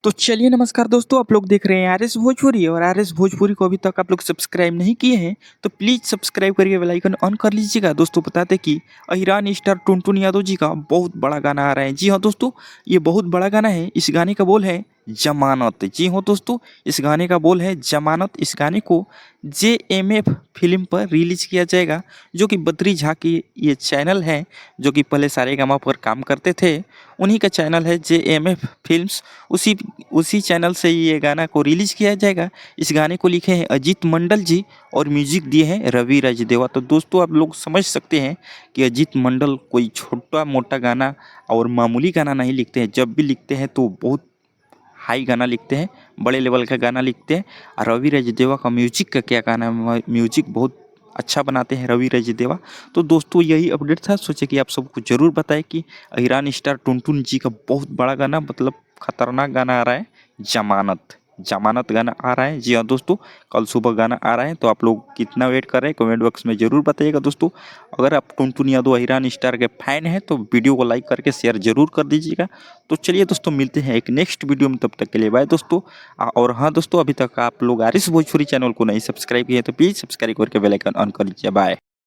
तो चलिए नमस्कार दोस्तों, आप लोग देख रहे हैं आर एस भोजपुरी और आर एस भोजपुरी को अभी तक आप लोग सब्सक्राइब नहीं किए हैं तो प्लीज़ सब्सक्राइब करके बेल आइकन ऑन कर लीजिएगा। दोस्तों बताते कि अहिरान स्टार टुनटुन यादव जी का बहुत बड़ा गाना आ रहा है। जी हाँ दोस्तों, ये बहुत बड़ा गाना है। इस गाने का बोल है जमानत। जी हाँ दोस्तों, इस गाने का बोल है जमानत। इस गाने को JMF फिल्म पर रिलीज किया जाएगा, जो कि बद्री झा की ये चैनल है, जो कि पहले सारेगामा पर काम करते थे। उन्हीं का चैनल है JMF फिल्म्स। उसी उसी चैनल से ये गाना को रिलीज किया जाएगा। इस गाने को लिखे हैं अजीत मंडल जी और म्यूजिक दिए हैं रवि राजदेवा। तो दोस्तों आप लोग समझ सकते हैं कि अजीत मंडल कोई छोटा मोटा गाना और मामूली गाना नहीं लिखते हैं। जब भी लिखते हैं तो बहुत हाई गाना लिखते हैं, बड़े लेवल का गाना लिखते हैं। और रवि राजदेवा का म्यूजिक का क्या गाना है, म्यूजिक बहुत अच्छा बनाते हैं रवि राजदेवा। तो दोस्तों यही अपडेट था, सोचे कि आप सबको ज़रूर बताएं कि अहिरान स्टार टुनटुन जी का बहुत बड़ा गाना, मतलब खतरनाक गाना आ रहा है जमानत। जमानत गाना आ रहा है। जी हाँ दोस्तों, कल सुबह गाना आ रहा है। तो आप लोग कितना वेट कर रहे हैं कमेंट बॉक्स में ज़रूर बताइएगा। दोस्तों अगर आप टुनटुन यादव अहिरान स्टार के फैन हैं तो वीडियो को लाइक करके शेयर ज़रूर कर दीजिएगा। तो चलिए दोस्तों, मिलते हैं एक नेक्स्ट वीडियो में, तब तक के लिए बाय दोस्तों। और हाँ दोस्तों, अभी तक आप लोग आर एस भोजपुरी चैनल को नहीं सब्सक्राइब किए तो प्लीज़ सब्सक्राइब करके बेल आइकन ऑन कर लीजिए। बाय।